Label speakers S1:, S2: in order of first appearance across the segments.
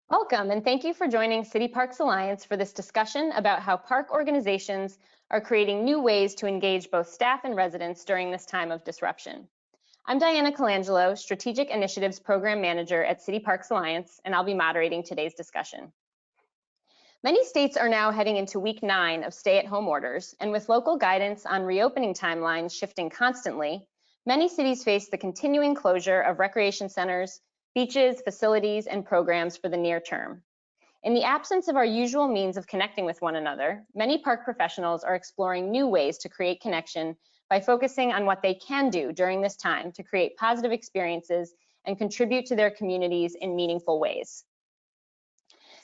S1: Welcome, and thank you for joining City Parks Alliance for this discussion about how park organizations are creating new ways to engage both staff and residents during this time of disruption. I'm Diana Colangelo, Strategic Initiatives Program Manager at City Parks Alliance, and I'll be moderating today's discussion. Many states are now heading into week 9 of stay-at-home orders, and with local guidance on reopening timelines shifting constantly, many cities face the continuing closure of recreation centers, beaches, facilities, and programs for the near term. In the absence of our usual means of connecting with one another, many park professionals are exploring new ways to create connection by focusing on what they can do during this time to create positive experiences and contribute to their communities in meaningful ways.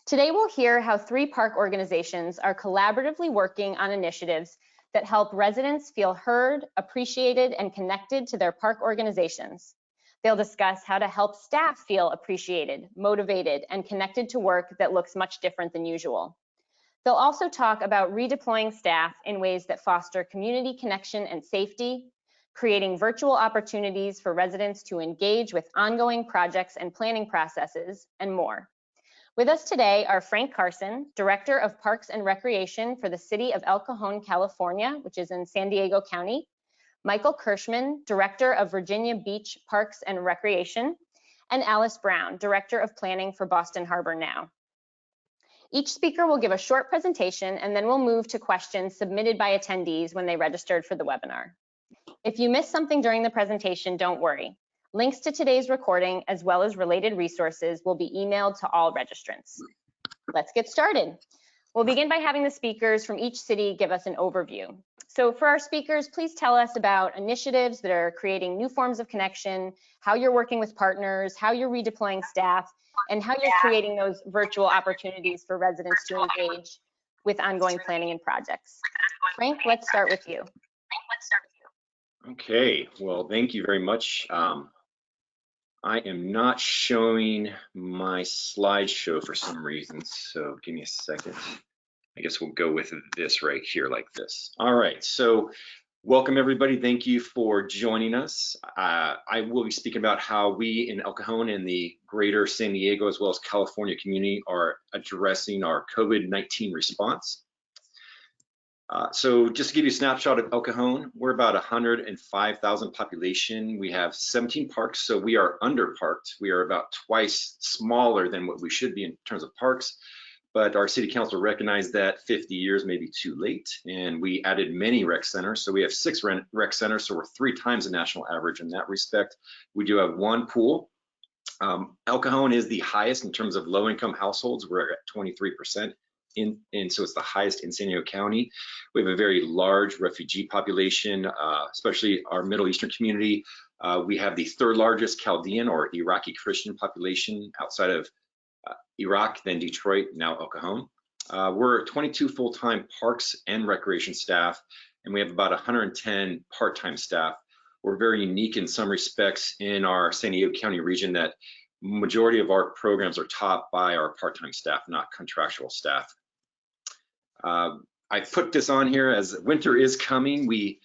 S1: Today, we'll hear how 3 park organizations are collaboratively working on initiatives that help residents feel heard, appreciated, and connected to their park organizations. They'll discuss how to help staff feel appreciated, motivated, and connected to work that looks much different than usual. They'll also talk about redeploying staff in ways that foster community connection and safety, creating virtual opportunities for residents to engage with ongoing projects and planning processes, and more. With us today are Frank Carson, Director of Parks and Recreation for the City of El Cajon, California, which is in San Diego County, Michael Kirschman, Director of Virginia Beach Parks and Recreation, and Alice Brown, Director of Planning for Boston Harbor Now. Each speaker will give a short presentation, and then we'll move to questions submitted by attendees when they registered for the webinar. If you missed something during the presentation, don't worry. Links to today's recording, as well as related resources, will be emailed to all registrants. Let's get started. We'll begin by having the speakers from each city give us an overview. So for our speakers, please tell us about initiatives that are creating new forms of connection, how you're working with partners, how you're redeploying staff, and how you're creating those virtual opportunities for residents to engage with ongoing planning and projects. Frank, let's start with you.
S2: Okay, well, thank you very much. I am not showing my slideshow for some reason, so give me a second. I guess we'll go with this right here like this. All right, so welcome everybody. Thank you for joining us. I will be speaking about how we in El Cajon and the greater San Diego as well as California community are addressing our COVID-19 response. So just to give you a snapshot of El Cajon, we're about 105,000 population. We have 17 parks, so we are underparked. We are about twice smaller than what we should be in terms of parks, but our city council recognized that 50 years may be too late, and we added many rec centers. So we have 6 rec centers, so we're 3 times the national average in that respect. We do have 1 pool. El Cajon is the highest in terms of low-income households. We're at 23%. And so it's the highest in San Diego County. We have a very large refugee population, especially our Middle Eastern community. We have the 3rd largest Chaldean or Iraqi Christian population outside of Iraq, then Detroit, now El Cajon. We're 22 full-time parks and recreation staff, and we have about 110 part-time staff. We're very unique in some respects in our San Diego County region that majority of our programs are taught by our part-time staff, not contractual staff. I put this on here as winter is coming. We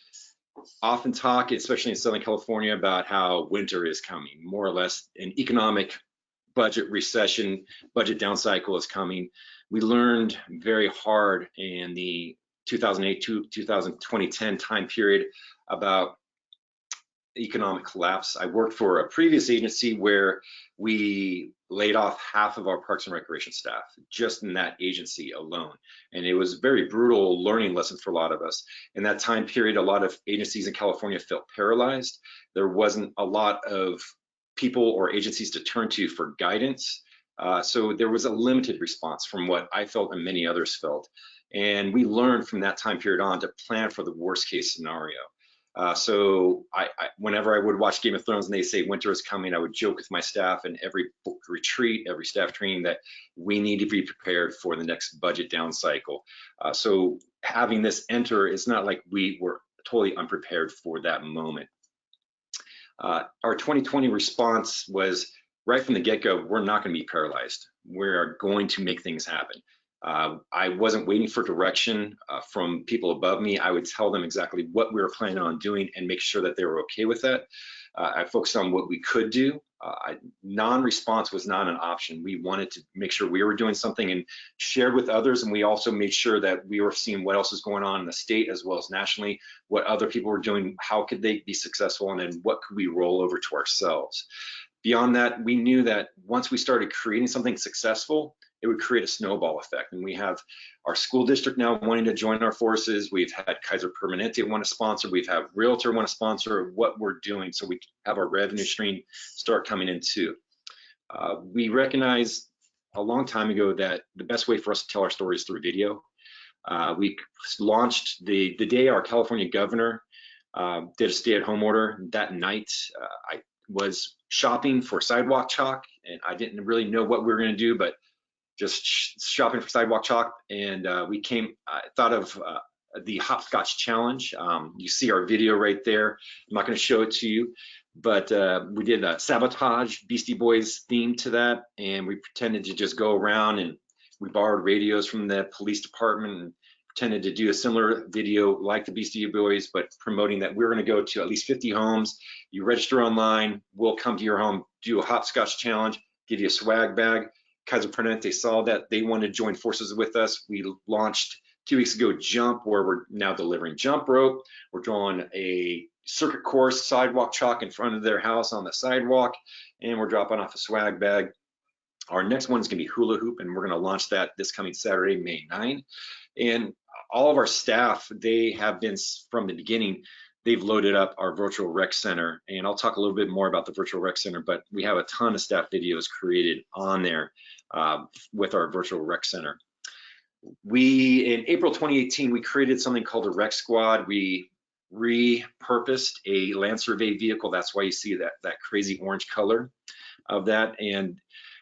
S2: often talk, especially in Southern California, about how winter is coming. More or less an economic budget recession, budget down cycle is coming. We learned very hard in the 2008 to 2010 time period about economic collapse. I worked for a previous agency where we laid off half of our parks and recreation staff just in that agency alone. And it was a very brutal learning lesson for a lot of us. In that time period, a lot of agencies in California felt paralyzed. There wasn't a lot of people or agencies to turn to for guidance. So there was a limited response from what I felt and many others felt. And we learned from that time period on to plan for the worst case scenario. So whenever I would watch Game of Thrones and they say winter is coming, I would joke with my staff in every retreat, every staff training that we need to be prepared for the next budget down cycle. So having this enter, it's not like we were totally unprepared for that moment. Our 2020 response was right from the get-go, we're not going to be paralyzed. We are going to make things happen. I wasn't waiting for direction from people above me. I would tell them exactly what we were planning on doing and make sure that they were okay with that. I focused on what we could do. Non-response was not an option. We wanted to make sure we were doing something and shared with others, and we also made sure that we were seeing what else is going on in the state as well as nationally, what other people were doing, how could they be successful, and then what could we roll over to ourselves. Beyond that, we knew that once we started creating something successful, it would create a snowball effect. And we have our school district now wanting to join our forces. We've had Kaiser Permanente want to sponsor. We've had Realtor want to sponsor what we're doing, so we have our revenue stream start coming in too. We recognized a long time ago that the best way for us to tell our stories is through video. We launched the day our California governor did a stay-at-home order. That night, I was shopping for sidewalk chalk, and I didn't really know what we were going to do, but just shopping for sidewalk chalk, and I thought of the hopscotch challenge. You see our video right there. I'm not going to show it to you, but we did a sabotage Beastie Boys theme to that, and we pretended to just go around, and we borrowed radios from the police department and pretended to do a similar video like the Beastie Boys, but promoting that we're going to go to at least 50 homes. You register online, we'll come to your home, do a hopscotch challenge, give you a swag bag. Kaiser Permanente saw that, they wanted to join forces with us. We launched 2 weeks ago Jump, where we're now delivering jump rope. We're drawing a circuit course sidewalk chalk in front of their house on the sidewalk, and we're dropping off a swag bag. Our next one is going to be hula hoop, and we're going to launch that this coming Saturday, May 9. And all of our staff, they have been, from the beginning, they've loaded up our virtual rec center, and I'll talk a little bit more about the virtual rec center, but we have a ton of staff videos created on there with our virtual rec center. In April 2018, we created something called a rec squad. We repurposed a land survey vehicle. That's why you see that crazy orange color of that. And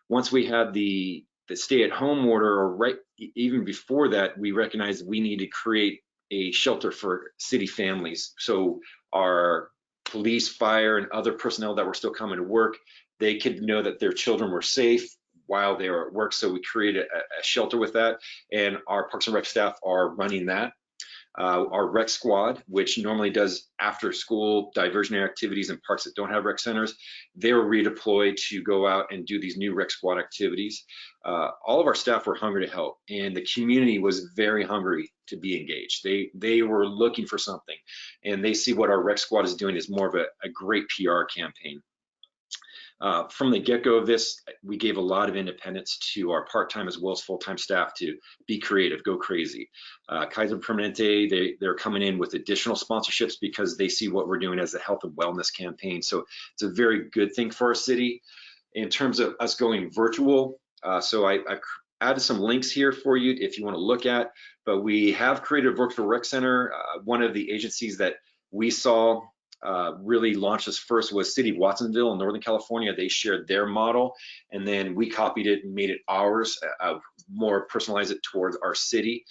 S2: once we had the stay-at-home order, or even before that, we recognized we need to create a shelter for city families. So our police, fire, and other personnel that were still coming to work, they could know that their children were safe while they were at work. So we created a shelter with that, and our Parks and Rec staff are running that. Our rec squad, which normally does after school diversionary activities in parks that don't have rec centers, they were redeployed to go out and do these new rec squad activities. All of our staff were hungry to help, and the community was very hungry to be engaged. They were looking for something, and they see what our rec squad is doing as more of a great PR campaign. From the get-go of this, we gave a lot of independence to our part-time as well as full-time staff to be creative, go crazy. Kaiser Permanente, they're coming in with additional sponsorships because they see what we're doing as a health and wellness campaign. So it's a very good thing for our city. In terms of us going virtual, so I added some links here for you if you want to look at, but we have created a virtual rec center. One of the agencies that we saw really launched this first was City of Watsonville in Northern California. They shared their model, and then we copied it and made it ours, more personalized it towards our city.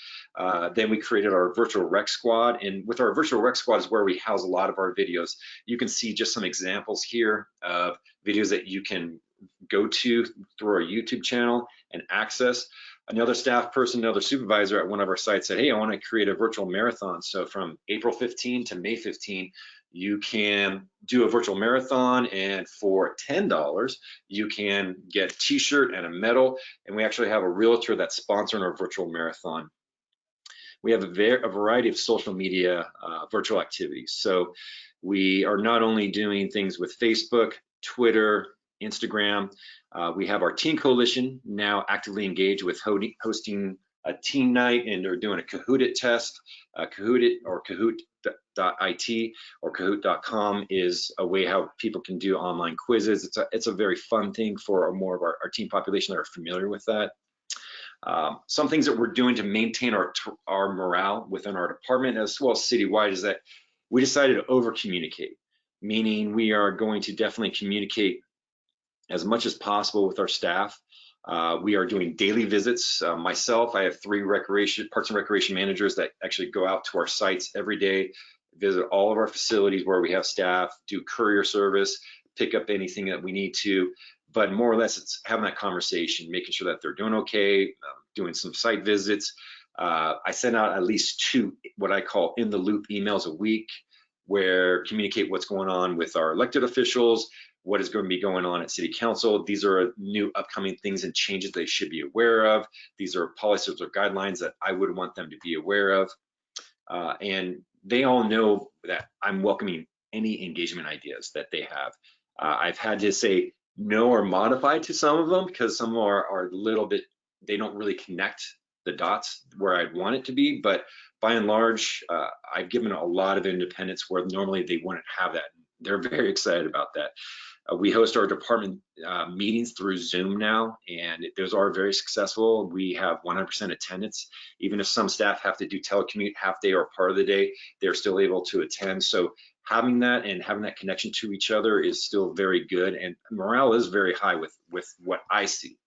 S2: Then we created our virtual rec squad, and with our virtual rec squad is where we house a lot of our videos. You can see just some examples here of videos that you can go to through our YouTube channel and access. Another staff person, another supervisor at one of our sites said, hey, I want to create a virtual marathon. So from April 15 to May 15, you can do a virtual marathon, and for $10, you can get a t-shirt and a medal. And we actually have a realtor that's sponsoring our virtual marathon. We have a variety of social media virtual activities. So we are not only doing things with Facebook, Twitter, Instagram. We have our teen coalition now actively engaged with hosting a teen night, and they're doing a Kahoot it test. Kahoot it, or Kahoot.it or Kahoot.com, is a way how people can do online quizzes. It's a very fun thing for more of our teen population that are familiar with that. Some things that we're doing to maintain our morale within our department as well as citywide is that we decided to over communicate, meaning we are going to definitely communicate as much as possible with our staff. We are doing daily visits. Myself, I have 3 Parks and Recreation managers that actually go out to our sites every day, visit all of our facilities where we have staff, do courier service, pick up anything that we need to. But more or less, it's having that conversation, making sure that they're doing okay, doing some site visits. I send out at least 2 what I call in the loop emails a week. where communicate what's going on with our elected officials, what is going to be going on at City Council. These are new upcoming things and changes they should be aware of. These are policies or guidelines that I would want them to be aware of. And they all know that I'm welcoming any engagement ideas that they have. I've had to say no or modify to some of them because some are a little bit, they don't really connect the dots where I'd want it to be, but by and large, I've given a lot of independence where normally they wouldn't have that. They're very excited about that. We host our department meetings through Zoom now, and those are very successful. We have 100% attendance. Even if some staff have to do telecommute half day or part of the day, they're still able to attend. So having that and having that connection to each other is still very good, and morale is very high with what I see.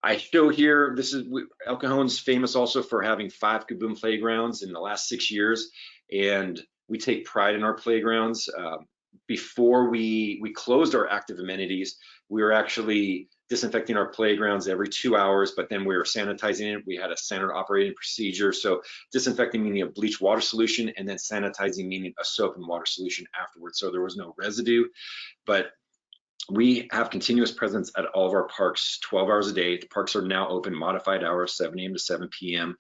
S2: I show here, this is, El Cajon's famous also for having 5 Kaboom playgrounds in the last 6 years, and we take pride in our playgrounds. Before we closed our active amenities, we were actually disinfecting our playgrounds every 2 hours, but then we were sanitizing it. We had a standard operating procedure. So disinfecting meaning a bleach water solution, and then sanitizing meaning a soap and water solution afterwards. So there was no residue, but we have continuous presence at all of our parks, 12 hours a day. The parks are now open modified hours, 7 a.m. to 7 p.m.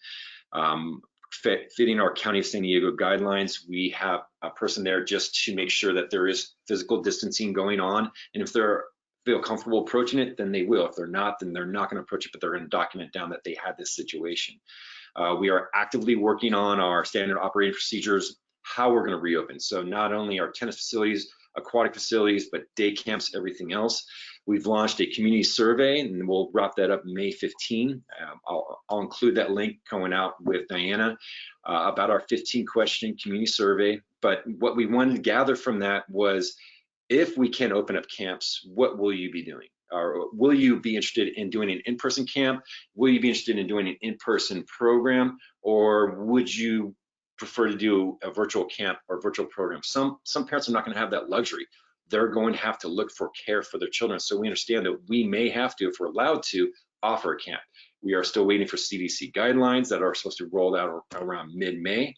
S2: Fitting our County of San Diego guidelines, we have a person there just to make sure that there is physical distancing going on. And if they feel comfortable approaching it, then they will. If they're not, then they're not going to approach it, but they're going to document down that they had this situation. We are actively working on our standard operating procedures, how we're going to reopen. So not only our tennis facilities, aquatic facilities, but day camps, everything else. We've launched a community survey, and we'll wrap that up May 15. I'll include that link going out with Diana about our 15-question community survey. But what we wanted to gather from that was, if we can open up camps, what will you be doing? Or will you be interested in doing an in-person camp? Will you be interested in doing an in-person program? Or would you prefer to do a virtual camp or virtual program? Some parents are not going to have that luxury. They're going to have to look for care for their children. So we understand that we may have to, if we're allowed to, offer a camp. We are still waiting for CDC guidelines that are supposed to roll out around mid-May.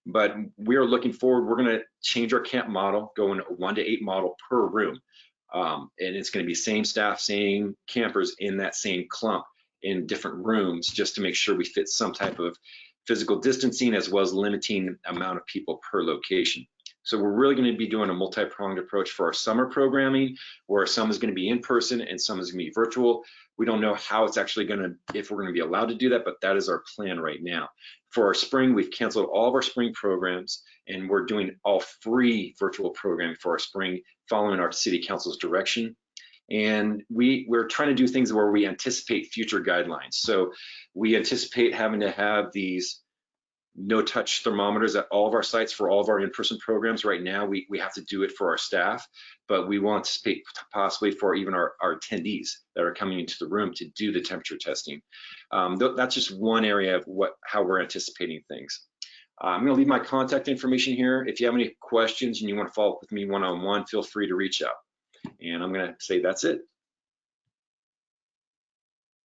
S2: But we are looking forward. We're going to change our camp model, going 1 to 8 model per room. And it's going to be same staff, same campers in that same clump in different rooms, just to make sure we fit some type of physical distancing, as well as limiting amount of people per location. So we're really going to be doing a multi-pronged approach for our summer programming, where some is going to be in person and some is going to be virtual. We don't know how it's actually going to, if we're going to be allowed to do that, but that is our plan right now. For our spring, we've canceled all of our spring programs, and we're doing all free virtual programming for our spring, following our city council's direction. And we're trying to do things where we anticipate future guidelines. So we anticipate having to have these no-touch thermometers at all of our sites for all of our in-person programs. Right now, we have to do it for our staff, but we will anticipate possibly for even our attendees that are coming into the room to do the temperature testing. That's just one area of how we're anticipating things. I'm going to leave my contact information here. If you have any questions and you want to follow up with me one-on-one, feel free to reach out. And I'm going to say that's it.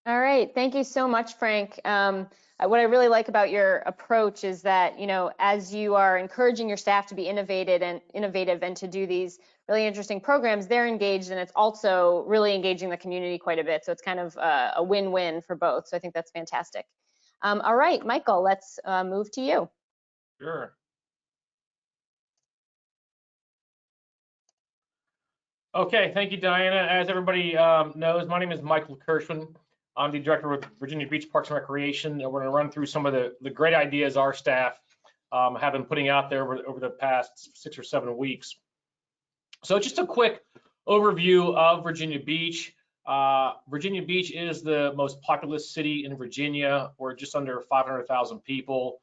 S1: All right, thank you so much, Frank. What I really like about your approach is that, you know, as you are encouraging your staff to be innovative and to do these really interesting programs, they're engaged, and it's also really engaging the community quite a bit. So it's kind of a win-win for both. So I think that's fantastic. All right, Michael, let's move to you.
S3: Sure. Okay, thank you, Diana. As everybody knows, my name is Michael Kirschman. I'm the director of Virginia Beach Parks and Recreation, and we're going to run through some of the great ideas our staff have been putting out there over the past 6 or 7 weeks. So just a quick overview of Virginia Beach. Virginia Beach is the most populous city in Virginia. We're just under 500,000 people.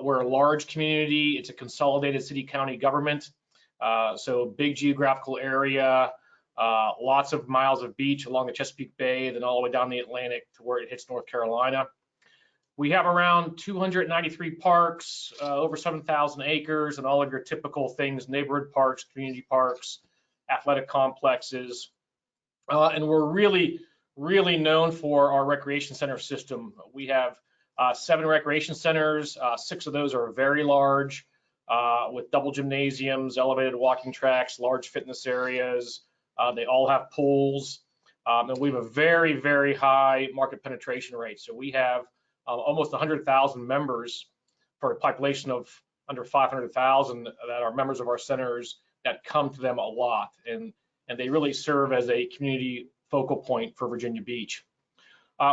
S3: We're a large community. It's a consolidated city-county government. So big geographical area, lots of miles of beach along the Chesapeake Bay, then all the way down the Atlantic to where it hits North Carolina. We have around 293 parks, over 7,000 acres, and all of your typical things: neighborhood parks, community parks, athletic complexes. And we're really, really known for our recreation center system. We have 7 recreation centers. 6 of those are very large. with double gymnasiums, elevated walking tracks, large fitness areas. They all have pools. And we have a very, very high market penetration rate. So we have almost 100,000 members for a population of under 500,000 that are members of our centers that come to them a lot. And they really serve as a community focal point for Virginia Beach.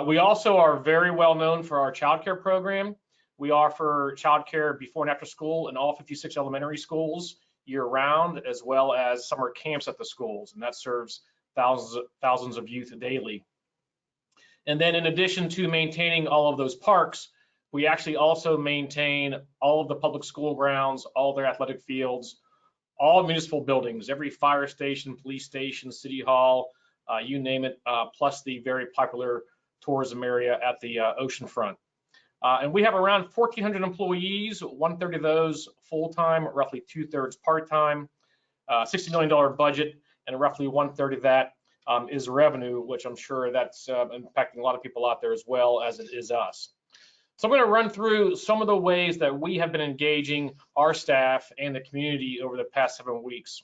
S3: We also are very well known for our child care program. We offer child care before and after school in all 56 elementary schools year round, as well as summer camps at the schools, and that serves thousands of youth daily. And then in addition to maintaining all of those parks, we actually also maintain all of the public school grounds, all their athletic fields, all municipal buildings, every fire station, police station, city hall, you name it, plus the very popular tourism area at the oceanfront. And we have around 1,400 employees, 1/3 of those full-time, roughly 2/3 part-time, $60 million budget, and roughly 1/3 of that is revenue, which I'm sure that's impacting a lot of people out there as well as it is us. So I'm going to run through some of the ways that we have been engaging our staff and the community over the past 7 weeks.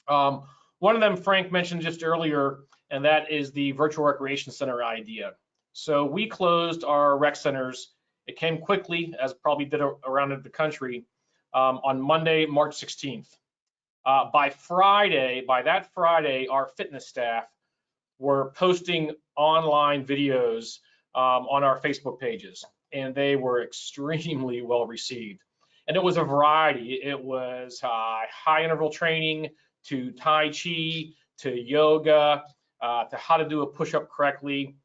S3: One of them Frank mentioned just earlier, and that is the virtual recreation center idea. So we closed our rec centers. It came quickly, as probably did around the country, on Monday, March 16th. By that Friday, our fitness staff were posting online videos on our Facebook pages, and they were extremely well received. And it was a variety. It was high interval training to Tai Chi, to yoga, to how to do a push-up correctly.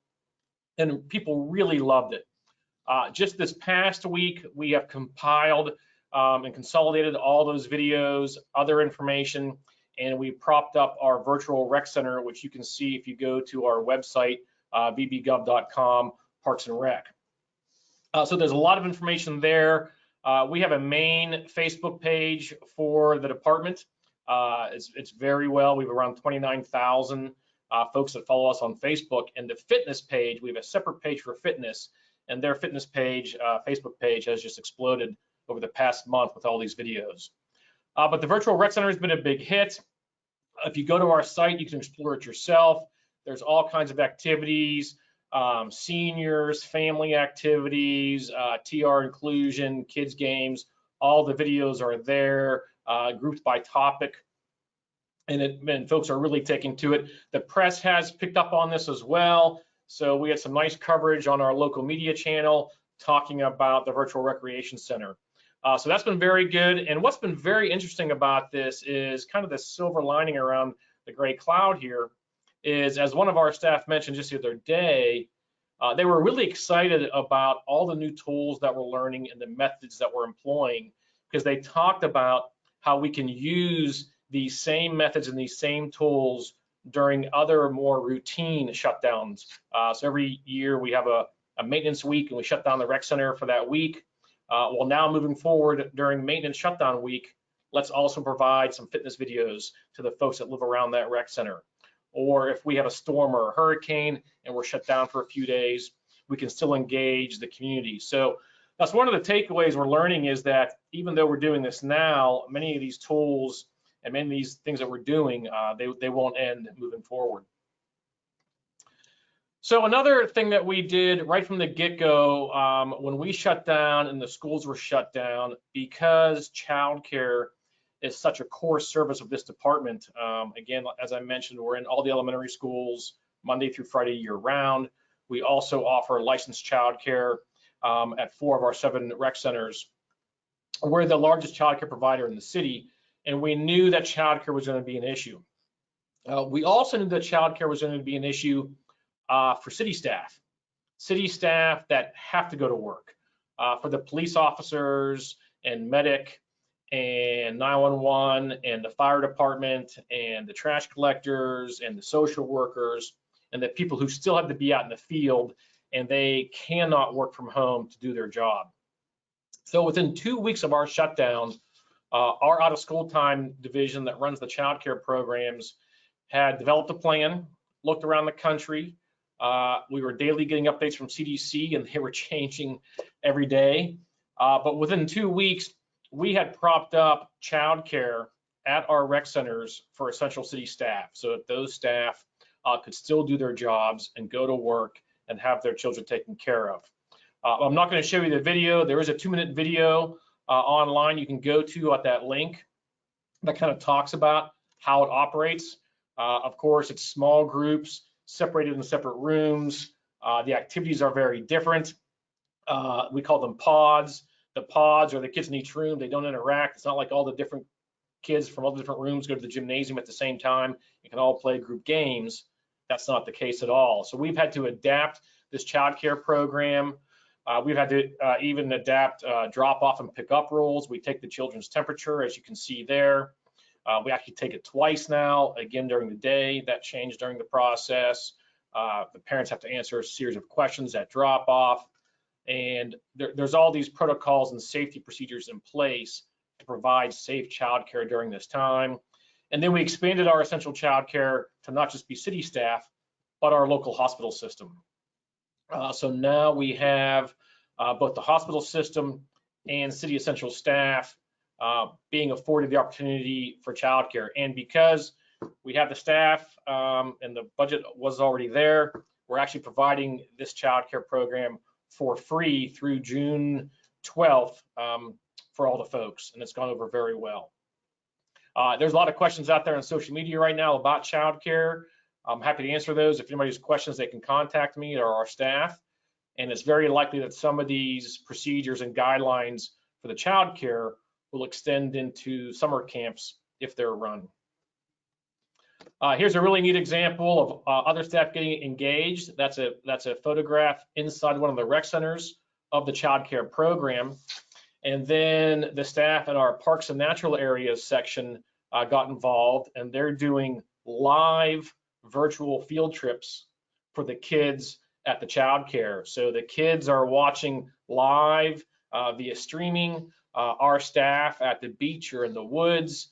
S3: And people really loved it. Just this past week, we have compiled and consolidated all those videos, other information, and we propped up our virtual rec center, which you can see if you go to our website, bbgov.com, Parks and Rec. So there's a lot of information there. We have a main Facebook page for the department. It's very well. We have around 29,000 folks that follow us on Facebook. And the fitness page, we have a separate page for fitness, and their fitness page, Facebook page, has just exploded over the past month with all these videos. But the virtual rec center has been a big hit. If you go to our site, you can explore it yourself. There's all kinds of activities, seniors, family activities, TR inclusion, kids games. All the videos are there, grouped by topic. And folks are really taking to it. The press has picked up on this as well. So we had some nice coverage on our local media channel talking about the virtual recreation center. So that's been very good. And what's been very interesting about this is kind of the silver lining around the gray cloud here is, as one of our staff mentioned just the other day, they were really excited about all the new tools that we're learning and the methods that we're employing, because they talked about how we can use these same methods and these same tools during other more routine shutdowns. So every year we have a maintenance week and we shut down the rec center for that week. Well, now moving forward during maintenance shutdown week, let's also provide some fitness videos to the folks that live around that rec center. Or if we have a storm or a hurricane and we're shut down for a few days, we can still engage the community. So that's one of the takeaways we're learning, is that even though we're doing this now, many of these tools and many of these things that we're doing, they won't end moving forward. So another thing that we did right from the get-go, when we shut down and the schools were shut down, because childcare is such a core service of this department. Again, as I mentioned, we're in all the elementary schools Monday through Friday year-round. We also offer licensed childcare at 4 of our 7 rec centers. We're the largest childcare provider in the city, and we knew that childcare was going to be an issue. We also knew that childcare was going to be an issue for city staff that have to go to work, for the police officers and medic and 911 and the fire department and the trash collectors and the social workers, and the people who still have to be out in the field and they cannot work from home to do their job. So within 2 weeks of our shutdown, our out of school time division that runs the child care programs had developed a plan, looked around the country. We were daily getting updates from CDC, and they were changing every day. But within 2 weeks, we had propped up childcare at our rec centers for essential city staff, so that those staff could still do their jobs and go to work and have their children taken care of. I'm not going to show you the video. There is a 2-minute video online you can go to at that link that kind of talks about how it operates. Of course, it's small groups separated in separate rooms. The activities are very different. We call them pods. The pods are the kids in each room. They don't interact. It's not like all the different kids from all the different rooms go to the gymnasium at the same time. You can all play group games. That's not the case at all. So we've had to adapt this child care program. We've had to even adapt drop off and pick up rules. We take the children's temperature, as you can see there. We actually take it twice now, again during the day. That changed during the process. The parents have to answer a series of questions at drop off. And there's all these protocols and safety procedures in place to provide safe childcare during this time. And then we expanded our essential childcare to not just be city staff, but our local hospital system. So now we have both the hospital system and city essential staff being afforded the opportunity for childcare. And because we have the staff and the budget was already there, we're actually providing this childcare program for free through June 12th for all the folks, and it's gone over very well. There's a lot of questions out there on social media right now about childcare. I'm happy to answer those. If anybody has questions, they can contact me or our staff. And it's very likely that some of these procedures and guidelines for the childcare will extend into summer camps if they're run. Here's a really neat example of other staff getting engaged. That's a photograph inside one of the rec centers of the childcare program. And then the staff at our Parks and Natural Areas section got involved, and they're doing live virtual field trips for the kids at the childcare. So the kids are watching live via streaming our staff at the beach or in the woods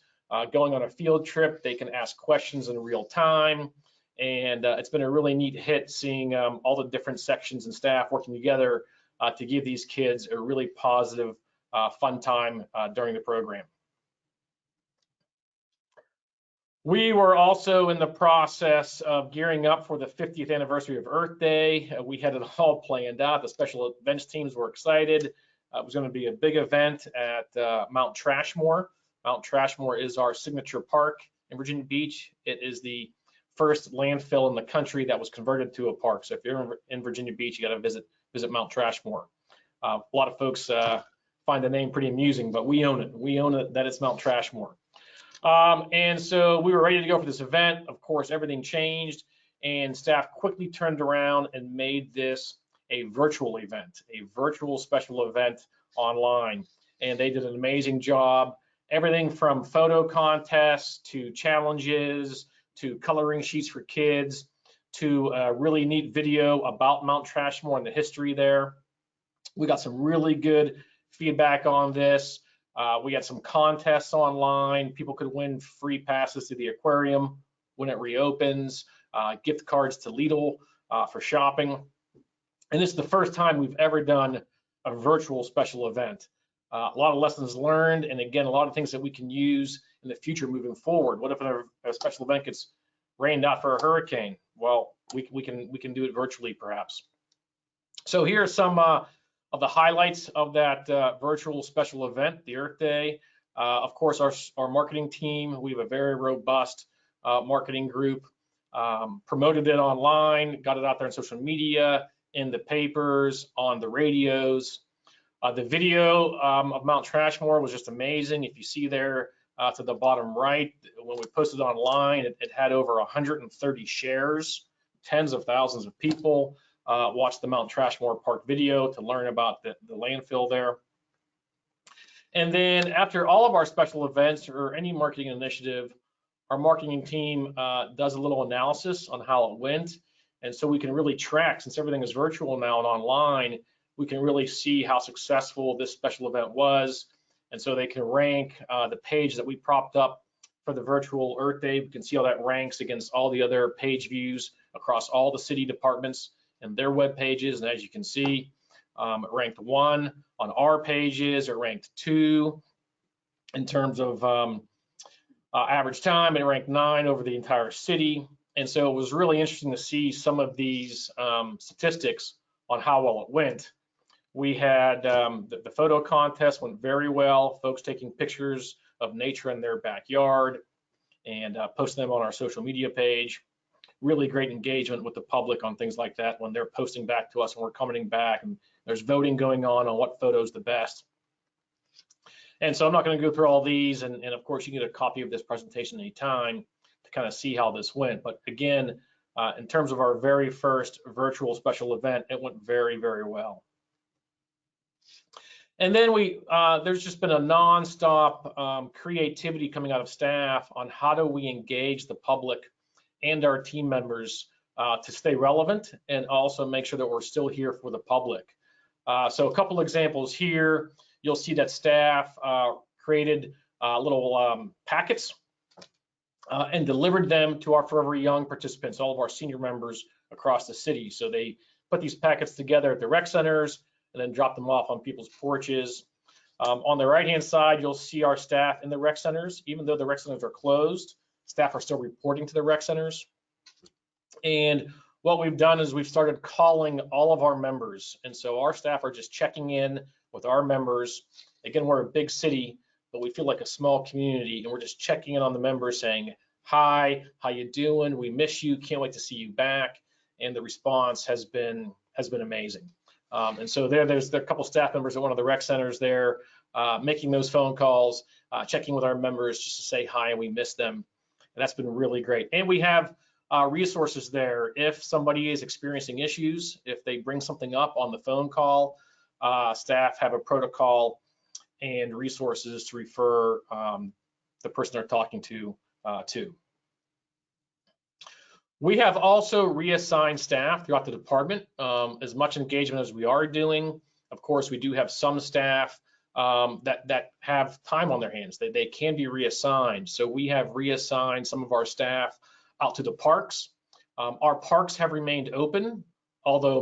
S3: going on a field trip. They can ask questions in real time, and it's been a really neat hit seeing all the different sections and staff working together to give these kids a really positive fun time during the program. We were also in the process of gearing up for the 50th anniversary of Earth Day. We had it all planned out. The special events teams were excited. It was going to be a big event at Mount Trashmore. Mount Trashmore is our signature park in Virginia Beach. It is the first landfill in the country that was converted to a park. So if you're in Virginia Beach, you got to visit Mount Trashmore. A lot of folks find the name pretty amusing, but we own it. We own it that it's Mount Trashmore. And so we were ready to go for this event. Of course, everything changed, and staff quickly turned around and made this a virtual event, a virtual special event online. And they did an amazing job. Everything from photo contests to challenges to coloring sheets for kids to a really neat video about Mount Trashmore and the history there. We got some really good feedback on this. We had some contests online. People could win free passes to the aquarium when it reopens, gift cards to Lidl for shopping. And this is the first time we've ever done a virtual special event. A lot of lessons learned, and again, a lot of things that we can use in the future moving forward. What if a special event gets rained out for a hurricane? Well, we can do it virtually perhaps. So here are some of the highlights of that virtual special event, the Earth Day. Of course, our marketing team, we have a very robust marketing group, promoted it online, got it out there on social media, in the papers, on the radios. The video of Mount Trashmore was just amazing. If you see there to the bottom right, when we posted online, it had over 130 shares, tens of thousands of people watched the Mount Trashmore Park video to learn about the landfill there. And then after all of our special events or any marketing initiative, our marketing team does a little analysis on how it went. And so we can really track, since everything is virtual now and online, we can really see how successful this special event was. And so they can rank the page that we propped up for the virtual Earth Day. We can see how that ranks against all the other page views across all the city departments and their web pages. And as you can see, it ranked 1 on our pages, it ranked 2 in terms of average time. It ranked 9 over the entire city. And so it was really interesting to see some of these statistics on how well it went. We had the photo contest went very well, folks taking pictures of nature in their backyard and posting them on our social media page. Really great engagement with the public on things like that when they're posting back to us and we're commenting back, and there's voting going on what photo is the best. And so I'm not going to go through all these, and of course you can get a copy of this presentation anytime to kind of see how this went. But again, in terms of our very first virtual special event, it went very, very well. And then there's just been a nonstop creativity coming out of staff on how do we engage the public and our team members to stay relevant and also make sure that we're still here for the public. So a couple examples here. You'll see that staff created little packets and delivered them to our Forever Young participants, all of our senior members across the city. So they put these packets together at the rec centers and then drop them off on people's porches. On the right-hand side, you'll see our staff in the rec centers. Even though the rec centers are closed, staff are still reporting to the rec centers. And what we've done is we've started calling all of our members. And so our staff are just checking in with our members. Again, we're a big city, but we feel like a small community, and we're just checking in on the members saying, hi, how you doing? We miss you, can't wait to see you back. And the response has been amazing. And so there's a couple staff members at one of the rec centers there making those phone calls, checking with our members just to say hi and we miss them. And that's been really great. And we have resources there. If somebody is experiencing issues, if they bring something up on the phone call, staff have a protocol and resources to refer the person they're talking to. We have also reassigned staff throughout the department. As much engagement as we are doing, of course, we do have some staff that have time on their hands. They can be reassigned. So we have reassigned some of our staff out to the parks. Our parks have remained open, although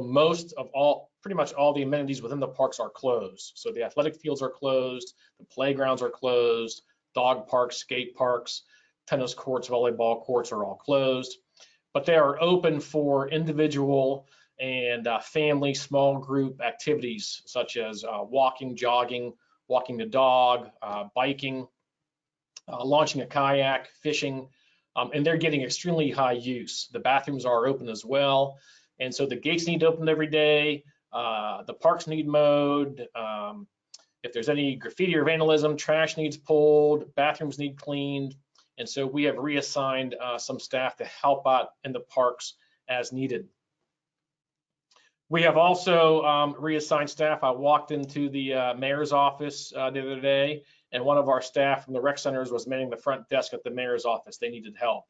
S3: pretty much all the amenities within the parks are closed. So the athletic fields are closed, the playgrounds are closed, dog parks, skate parks, tennis courts, volleyball courts are all closed. But they are open for individual and family small group activities such as walking, jogging, walking the dog, biking, launching a kayak, fishing, and they're getting extremely high use. The bathrooms are open as well, and so the gates need open every day. The parks need mowed. If there's any graffiti or vandalism, trash needs pulled, bathrooms need cleaned. And so we have reassigned some staff to help out in the parks as needed. We have also reassigned staff. I walked into the mayor's office the other day, and one of our staff from the rec centers was manning the front desk at the mayor's office. They needed help.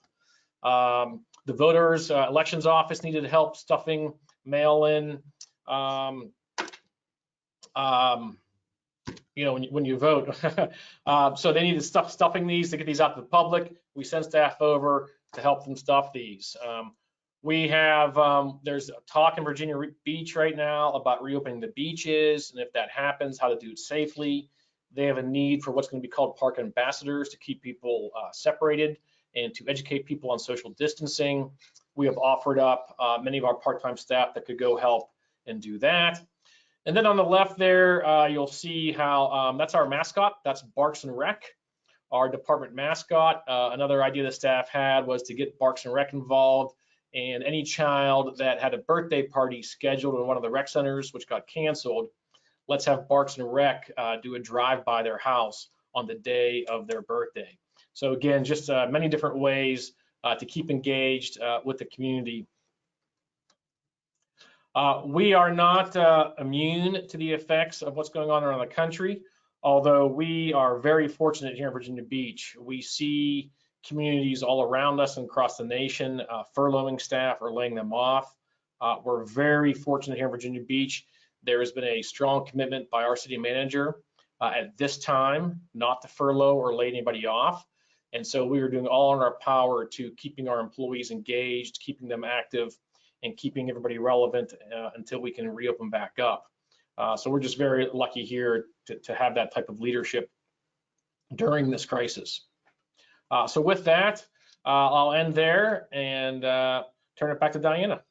S3: The voters elections office needed help stuffing mail-in. When you vote. So they needed stuffing these to get these out to the public. We send staff over to help them stuff these. We have, there's a talk in Virginia Beach right now about reopening the beaches, and if that happens, how to do it safely. They have a need for what's going to be called park ambassadors to keep people separated and to educate people on social distancing. We have offered up many of our part-time staff that could go help and do that. And then on the left there, you'll see how that's our mascot. That's Barks and Rec, our department mascot. Another idea the staff had was to get Barks and Rec involved, and any child that had a birthday party scheduled in one of the rec centers, which got canceled, let's have Barks and Rec do a drive by their house on the day of their birthday. So again, just many different ways to keep engaged with the community. We are not immune to the effects of what's going on around the country, although we are very fortunate here in Virginia Beach. We see communities all around us and across the nation furloughing staff or laying them off. We're very fortunate here in Virginia Beach. There has been a strong commitment by our city manager at this time not to furlough or lay anybody off. And so we are doing all in our power to keeping our employees engaged, keeping them active, and keeping everybody relevant until we can reopen back up. So we're just very lucky here to have that type of leadership. during this crisis. So with that, I'll end there and turn it back to Diana.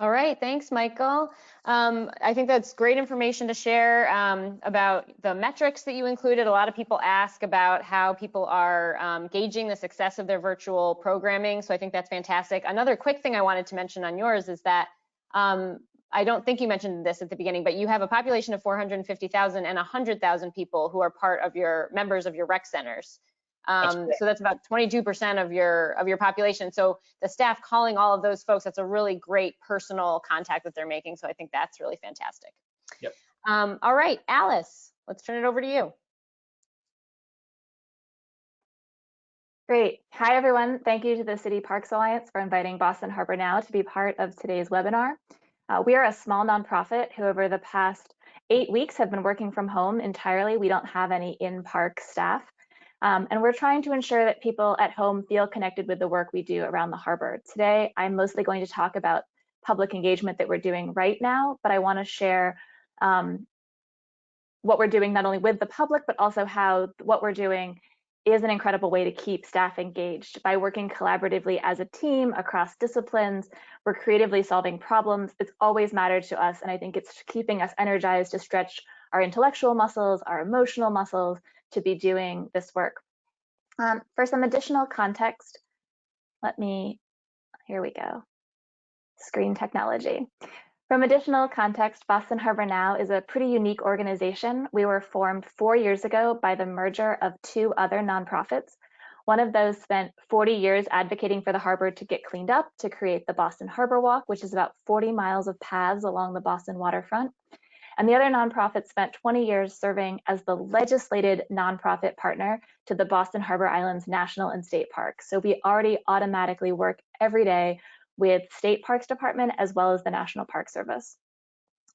S1: All right, thanks, Michael. I think that's great information to share about the metrics that you included. A lot of people ask about how people are gauging the success of their virtual programming, so I think that's fantastic. Another quick thing I wanted to mention on yours is that I don't think you mentioned this at the beginning, but you have a population of 450,000 and 100,000 people who are part of your members of your rec centers. So that's about 22% of your population. So the staff calling all of those folks, that's a really great personal contact that they're making. So I think that's really fantastic.
S3: Yep.
S1: All right, Alice, let's turn it over to you.
S4: Great. Hi, everyone. Thank you to the City Parks Alliance for inviting Boston Harbor Now to be part of today's webinar. We are a small nonprofit who over the past 8 weeks have been working from home entirely. We don't have any in-park staff. And we're trying to ensure that people at home feel connected with the work we do around the harbor. Today, I'm mostly going to talk about public engagement that we're doing right now, but I want to share what we're doing not only with the public, but also how what we're doing is an incredible way to keep staff engaged. By working collaboratively as a team across disciplines, we're creatively solving problems. It's always mattered to us, and I think it's keeping us energized to stretch our intellectual muscles, our emotional muscles, to be doing this work. For some additional context, here we go, screen technology. From additional context, Boston Harbor Now is a pretty unique organization. We were formed 4 years ago by the merger of 2 other nonprofits. One of those spent 40 years advocating for the harbor to get cleaned up, to create the Boston Harbor Walk, which is about 40 miles of paths along the Boston waterfront. And the other nonprofit spent 20 years serving as the legislated nonprofit partner to the Boston Harbor Islands National and State Parks. So we already automatically work every day with State Parks Department as well as the National Park Service.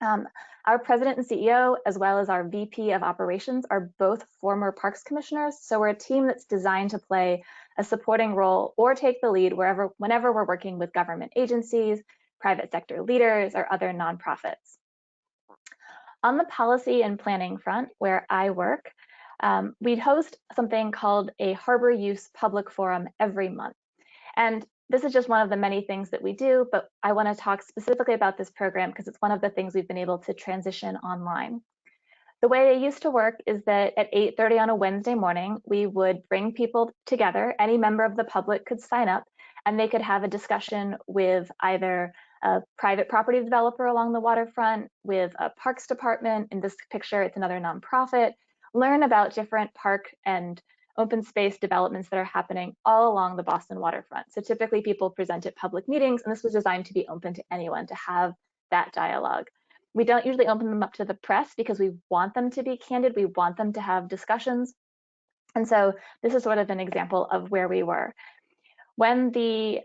S4: Our president and CEO, as well as our VP of operations, are both former parks commissioners. So we're a team that's designed to play a supporting role or take the lead whenever we're working with government agencies, private sector leaders, or other nonprofits. On the policy and planning front, where I work, we host something called a Harbor Use Public Forum every month. And this is just one of the many things that we do, but I want to talk specifically about this program because it's one of the things we've been able to transition online. The way it used to work is that at 8:30 on a Wednesday morning, we would bring people together. Any member of the public could sign up and they could have a discussion with either a private property developer along the waterfront, with a parks department. In this picture, it's another nonprofit. Learn about different park and open space developments that are happening all along the Boston waterfront. So typically people present at public meetings, and this was designed to be open to anyone to have that dialogue. We don't usually open them up to the press because we want them to be candid. We want them to have discussions. And so this is sort of an example of where we were. When the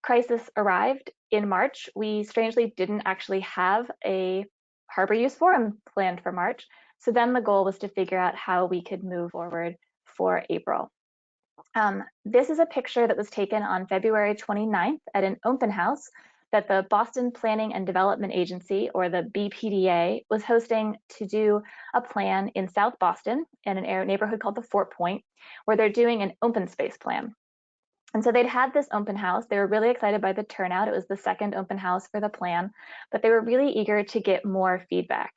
S4: crisis arrived in March, we strangely didn't actually have a Harbor Use Forum planned for March. So then the goal was to figure out how we could move forward for April. This is a picture that was taken on February 29th at an open house that the Boston Planning and Development Agency, or the BPDA, was hosting to do a plan in South Boston in an neighborhood called the Fort Point, where they're doing an open space plan. And so they'd had this open house. They were really excited by the turnout. It was the second open house for the plan, but they were really eager to get more feedback.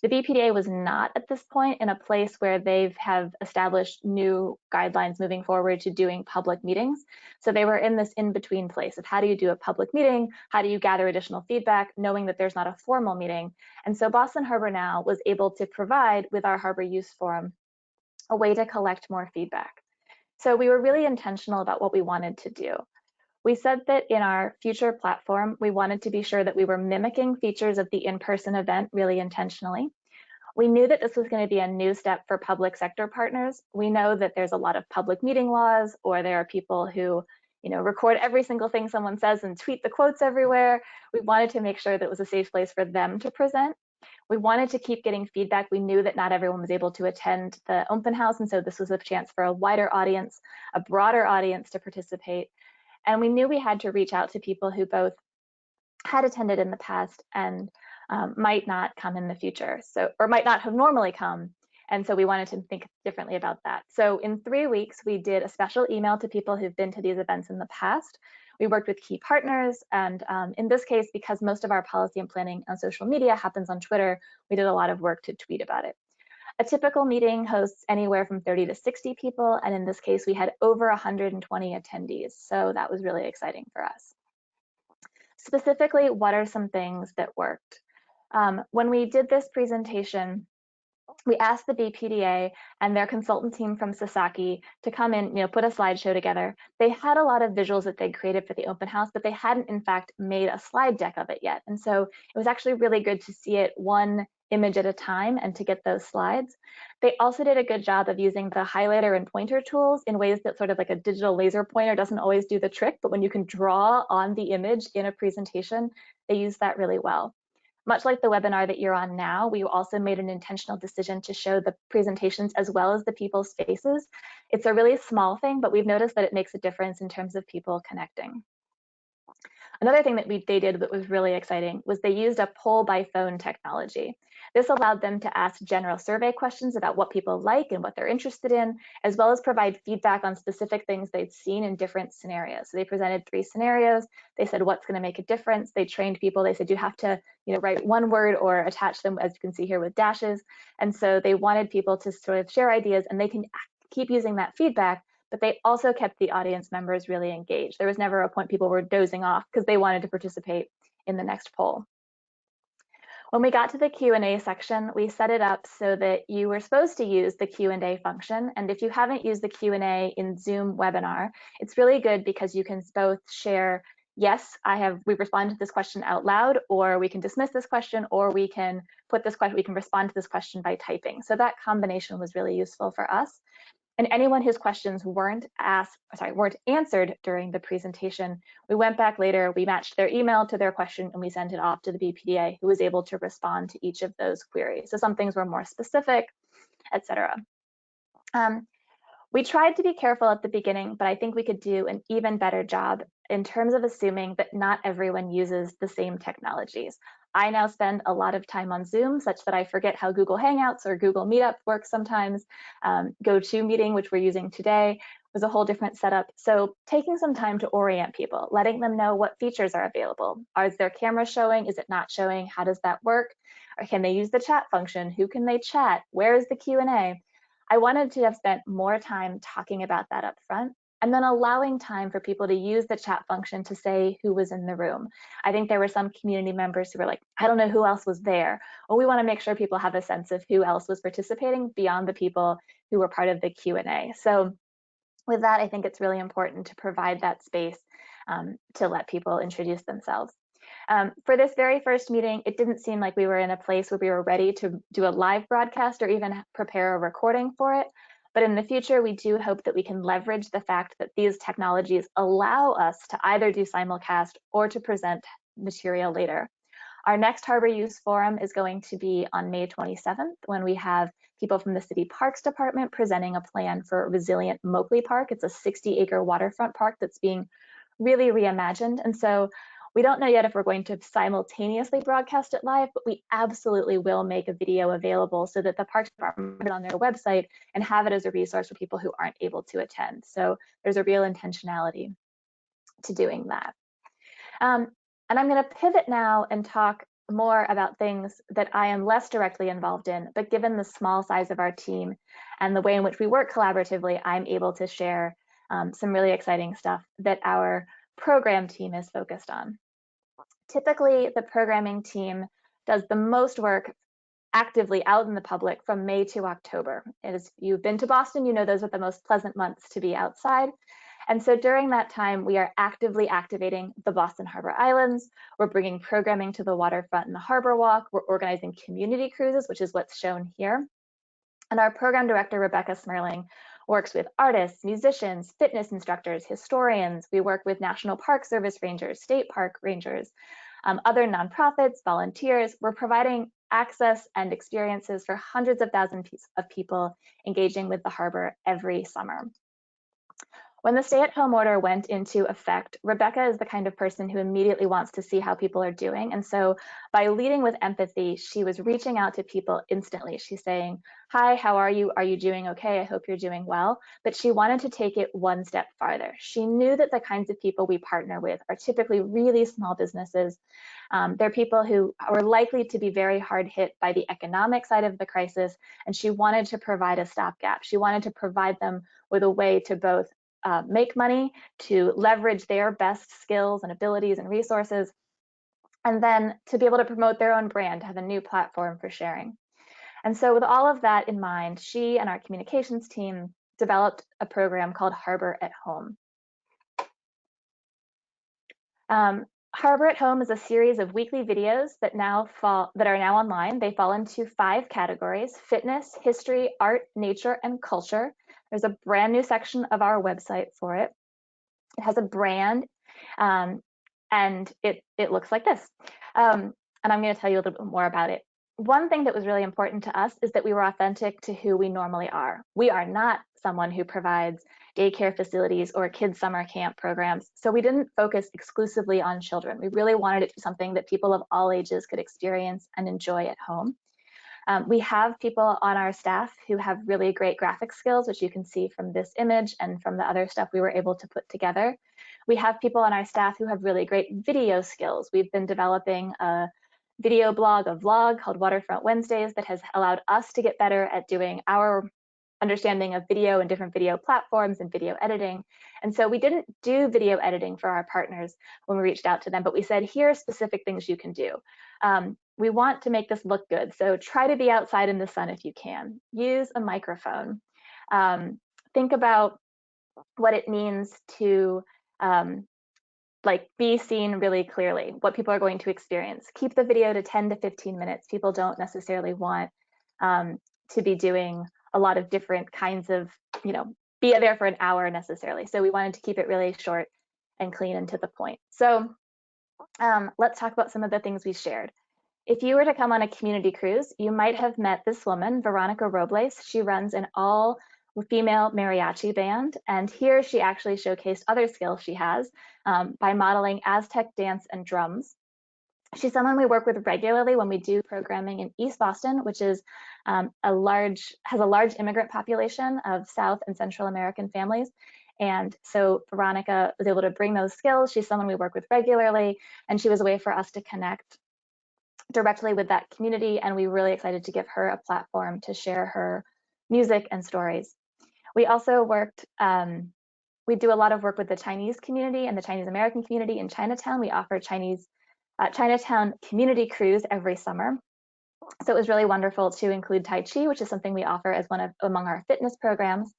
S4: The BPDA was not at this point in a place where they have established new guidelines moving forward to doing public meetings. So they were in this in-between place of how do you do a public meeting? How do you gather additional feedback, knowing that there's not a formal meeting? And so Boston Harbor Now was able to provide, with our Harbor Use Forum, a way to collect more feedback. So we were really intentional about what we wanted to do. We said that in our future platform, we wanted to be sure that we were mimicking features of the in-person event really intentionally. We knew that this was going to be a new step for public sector partners. We know that there's a lot of public meeting laws, or there are people who, record every single thing someone says and tweet the quotes everywhere. We wanted to make sure that it was a safe place for them to present. We wanted to keep getting feedback. We knew that not everyone was able to attend the open house, and so this was a chance for a wider audience, a broader audience to participate. And we knew we had to reach out to people who both had attended in the past and might not come in the future, or might not have normally come, And so we wanted to think differently about that. So in 3 weeks, we did a special email to people who've been to these events in the past. We worked with key partners, and in this case, because most of our policy and planning on social media happens on Twitter, we did a lot of work to tweet about it. A typical meeting hosts anywhere from 30 to 60 people, and in this case, we had over 120 attendees, so that was really exciting for us. Specifically, what are some things that worked? When we did this presentation, we asked the BPDA and their consultant team from Sasaki to come in, put a slideshow together. They had a lot of visuals that they'd created for the open house, but they hadn't in fact made a slide deck of it yet. And so it was actually really good to see it one image at a time and to get those slides. They also did a good job of using the highlighter and pointer tools in ways that sort of like a digital laser pointer doesn't always do the trick, but when you can draw on the image in a presentation, they use that really well. Much like the webinar that you're on now, we also made an intentional decision to show the presentations as well as the people's faces. It's a really small thing, but we've noticed that it makes a difference in terms of people connecting. Another thing that they did that was really exciting was they used a poll by phone technology. This allowed them to ask general survey questions about what people like and what they're interested in, as well as provide feedback on specific things they'd seen in different scenarios. So they presented 3 scenarios. They said, what's going to make a difference? They trained people. They said, you have to write one word or attach them, as you can see here, with dashes. And so they wanted people to sort of share ideas, and they can keep using that feedback, but they also kept the audience members really engaged. There was never a point people were dozing off because they wanted to participate in the next poll. When we got to the Q&A section, we set it up so that you were supposed to use the Q&A function. And if you haven't used the Q&A in Zoom webinar, it's really good because you can both share, yes, we responded to this question out loud, or we can dismiss this question, or we can respond to this question by typing. So that combination was really useful for us. And anyone whose questions weren't answered during the presentation, we went back later, we matched their email to their question, and we sent it off to the BPDA, who was able to respond to each of those queries. So some things were more specific, etc. We tried to be careful at the beginning, but I think we could do an even better job in terms of assuming that not everyone uses the same technologies. I now spend a lot of time on Zoom, such that I forget how Google Hangouts or Google Meetup works sometimes. GoToMeeting, which we're using today, was a whole different setup. So taking some time to orient people, letting them know what features are available. Is their camera showing? Is it not showing? How does that work? Or can they use the chat function? Who can they chat? Where is the Q&A? I wanted to have spent more time talking about that up front, and then allowing time for people to use the chat function to say who was in the room. I think there were some community members who were like, I don't know who else was there. Well, we want to make sure people have a sense of who else was participating beyond the people who were part of the Q&A. So with that, I think it's really important to provide that space to let people introduce themselves. For this very first meeting, it didn't seem like we were in a place where we were ready to do a live broadcast or even prepare a recording for it. But in the future, we do hope that we can leverage the fact that these technologies allow us to either do simulcast or to present material later. Our next Harbor Use Forum is going to be on May 27th, when we have people from the City Parks Department presenting a plan for resilient Moakley Park. It's a 60-acre waterfront park that's being really reimagined. And so we don't know yet if we're going to simultaneously broadcast it live, but we absolutely will make a video available so that the Parks Department put it on their website and have it as a resource for people who aren't able to attend. So there's a real intentionality to doing that. And I'm going to pivot now and talk more about things that I am less directly involved in, but given the small size of our team and the way in which we work collaboratively, I'm able to share some really exciting stuff that our program team is focused on. Typically, the programming team does the most work actively out in the public from May to October. As you've been to Boston, you know those are the most pleasant months to be outside. And so during that time, we are actively activating the Boston Harbor Islands. We're bringing programming to the waterfront and the Harbor Walk. We're organizing community cruises, which is what's shown here. And our program director, Rebecca Smerling, works with artists, musicians, fitness instructors, historians. We work with National Park Service rangers, state park rangers, other nonprofits, volunteers. We're providing access and experiences for hundreds of thousands of people engaging with the harbor every summer. When the stay-at-home order went into effect, Rebecca is the kind of person who immediately wants to see how people are doing. And so by leading with empathy, she was reaching out to people instantly. She's saying, "Hi, how are you? Are you doing okay? I hope you're doing well." But she wanted to take it one step farther. She knew that the kinds of people we partner with are typically really small businesses. They're people who were likely to be very hard hit by the economic side of the crisis, and she wanted to provide a stopgap. She wanted to provide them with a way to both make money, to leverage their best skills and abilities and resources, and then to be able to promote their own brand, have a new platform for sharing. And so with all of that in mind, she and our communications team developed a program called Harbor at Home. Harbor at Home is a series of weekly videos that are now online. They fall into 5 categories: fitness, history, art, nature, and culture. There's a brand new section of our website for it. It has a brand, and it looks like this. And I'm going to tell you a little bit more about it. One thing that was really important to us is that we were authentic to who we normally are. We are not someone who provides daycare facilities or kids summer camp programs. So we didn't focus exclusively on children. We really wanted it to be something that people of all ages could experience and enjoy at home. We have people on our staff who have really great graphic skills, which you can see from this image and from the other stuff we were able to put together. We have people on our staff who have really great video skills. We've been developing a video blog, a vlog called Waterfront Wednesdays that has allowed us to get better at doing our understanding of video and different video platforms and video editing. And so we didn't do video editing for our partners when we reached out to them, but we said, here are specific things you can do. We want to make this look good. So try to be outside in the sun if you can. Use a microphone. Think about what it means to be seen really clearly, what people are going to experience. Keep the video to 10 to 15 minutes. People don't necessarily want to be doing a lot of different kinds of, be there for an hour necessarily. So we wanted to keep it really short and clean and to the point. So let's talk about some of the things we shared. If you were to come on a community cruise, you might have met this woman, Veronica Robles. She runs an all-female mariachi band, and here she actually showcased other skills she has by modeling Aztec dance and drums. She's someone we work with regularly when we do programming in East Boston, which is has a large immigrant population of South and Central American families. And so Veronica was able to bring those skills. She's someone we work with regularly, and she was a way for us to connect directly with that community, and we were really excited to give her a platform to share her music and stories. We also we do a lot of work with the Chinese community and the Chinese American community in Chinatown. We offer Chinatown community cruise every summer. So it was really wonderful to include Tai Chi, which is something we offer as among our fitness programs.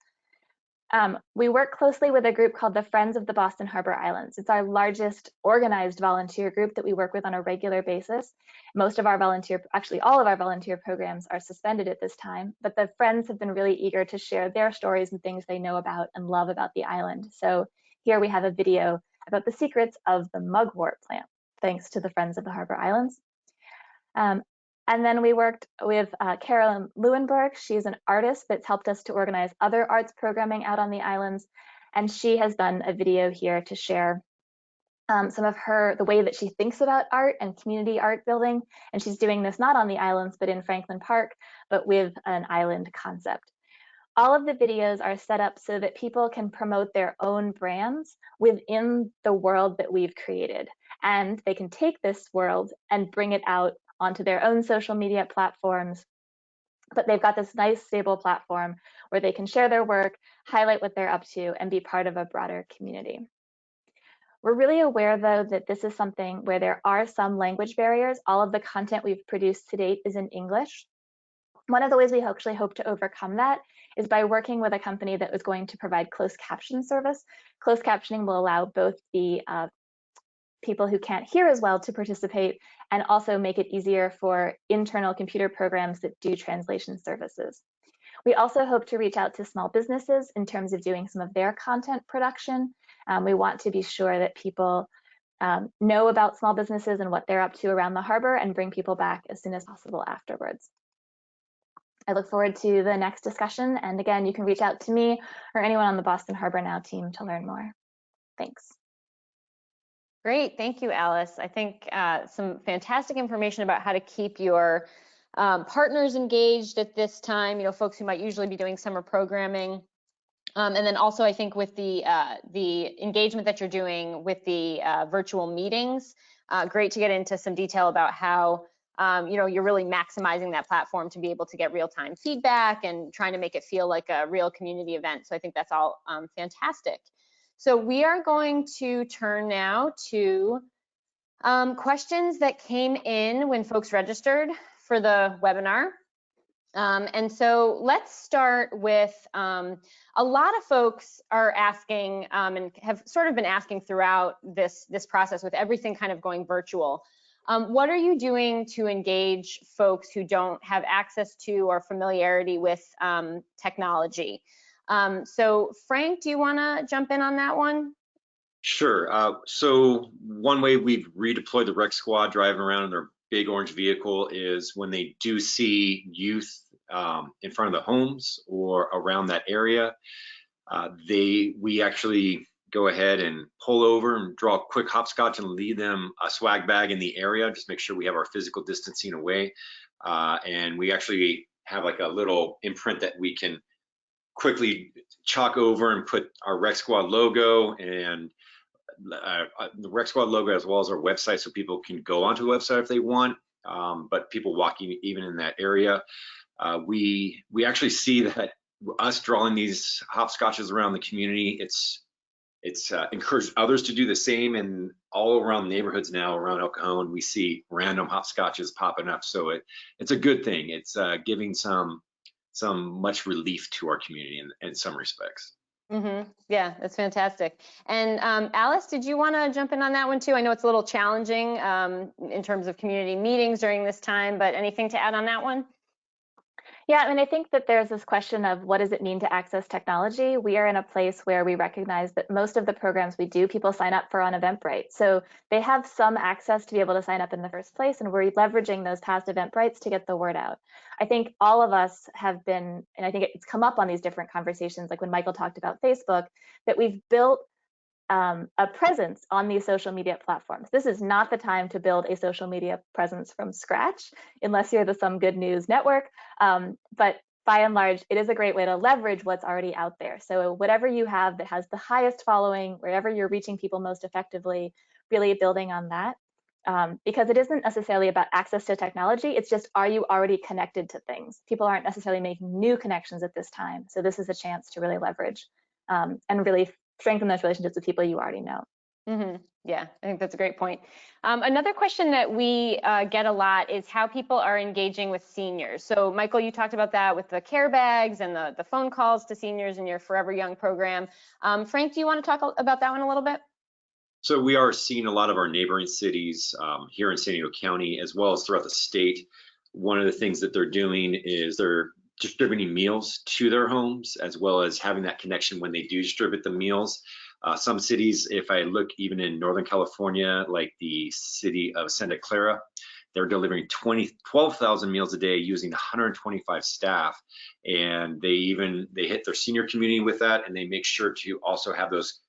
S4: We work closely with a group called the Friends of the Boston Harbor Islands. It's our largest organized volunteer group that we work with on a regular basis. Actually all of our volunteer programs are suspended at this time, but the Friends have been really eager to share their stories and things they know about and love about the island. So here we have a video about the secrets of the mugwort plant, thanks to the Friends of the Harbor Islands. And then we worked with Carolyn Lewinberg. She's an artist that's helped us to organize other arts programming out on the islands. And she has done a video here to share some of the way that she thinks about art and community art building. And she's doing this not on the islands, but in Franklin Park, but with an island concept. All of the videos are set up so that people can promote their own brands within the world that we've created. And they can take this world and bring it out onto their own social media platforms. But they've got this nice, stable platform where they can share their work, highlight what they're up to, and be part of a broader community. We're really aware, though, that this is something where there are some language barriers. All of the content we've produced to date is in English. One of the ways we actually hope to overcome that is by working with a company that was going to provide closed caption service. Closed captioning will allow both the people who can't hear as well to participate and also make it easier for internal computer programs that do translation services. We also hope to reach out to small businesses in terms of doing some of their content production. We want to be sure that people know about small businesses and what they're up to around the harbor and bring people back as soon as possible afterwards. I look forward to the next discussion. And again, you can reach out to me or anyone on the Boston Harbor Now team to learn more. Thanks.
S1: Great, thank you, Alice. I think some fantastic information about how to keep your partners engaged at this time, folks who might usually be doing summer programming. And then also, I think with the engagement that you're doing with the virtual meetings, great to get into some detail about how you're really maximizing that platform to be able to get real-time feedback and trying to make it feel like a real community event. So I think that's all fantastic. So we are going to turn now to questions that came in when folks registered for the webinar. And so let's start with a lot of folks are asking and have sort of been asking throughout this process with everything kind of going virtual. What are you doing to engage folks who don't have access to or familiarity with technology? So Frank, do you want to jump in on that one?
S2: Sure. So one way we've redeployed the rec squad driving around in their big orange vehicle is when they do see youth in front of the homes or around that area, we actually go ahead and pull over and draw a quick hopscotch and leave them a swag bag in the area. Just make sure we have our physical distancing away. And we actually have like a little imprint that we can quickly chalk over and put our rec squad logo and the rec squad logo as well as our website, so people can go onto the website if they want. But people walking even in that area, we actually see that us drawing these hopscotches around the community, it's encouraged others to do the same, and all around neighborhoods now around El Cajon we see random hopscotches popping up. So it's a good thing. It's giving some much relief to our community in some respects.
S1: Mm-hmm. Yeah, that's fantastic. And Alice, did you want to jump in on that one too? I know it's a little challenging in terms of community meetings during this time, but anything to add on that one?
S4: Yeah, I mean, I think that there's this question of what does it mean to access technology? We are in a place where we recognize that most of the programs we do, people sign up for on Eventbrite. So they have some access to be able to sign up in the first place, and we're leveraging those past Eventbrites to get the word out. I think all of us have been, and I think it's come up on these different conversations, like when Michael talked about Facebook, that we've built a presence on these social media platforms. This is not the time to build a social media presence from scratch, unless you're the Some Good News network. But by and large, it is a great way to leverage what's already out there. So whatever you have that has the highest following, wherever you're reaching people most effectively, really building on that. Because it isn't necessarily about access to technology, it's just, are you already connected to things? People aren't necessarily making new connections at this time. So this is a chance to really leverage and really strengthen those relationships with people you already know.
S1: Mm-hmm. Yeah, I think that's a great point. Another question that we get a lot is how people are engaging with seniors. So Michael, you talked about that with the care bags and the phone calls to seniors in your Forever Young program. Frank, do you want to talk about that one a little bit?
S2: So we are seeing a lot of our neighboring cities here in San Diego County, as well as throughout the state. One of the things that they're doing is they're distributing meals to their homes, as well as having that connection when they do distribute the meals. Some cities, if I look even in Northern California, like the city of Santa Clara, they're delivering 12,000 meals a day using 125 staff. And they hit their senior community with that, and they make sure to also have those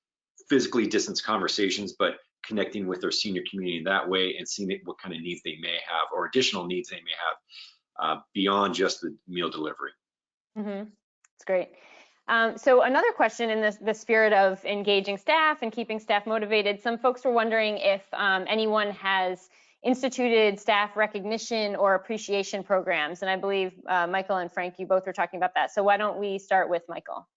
S2: physically distanced conversations, but connecting with their senior community in that way and seeing what kind of needs they may have or additional needs they may have beyond just the meal delivery.
S1: Mm-hmm. That's great. So another question in the spirit of engaging staff and keeping staff motivated, some folks were wondering if anyone has instituted staff recognition or appreciation programs. And I believe Michael and Frank, you both were talking about that. So why don't we start with Michael?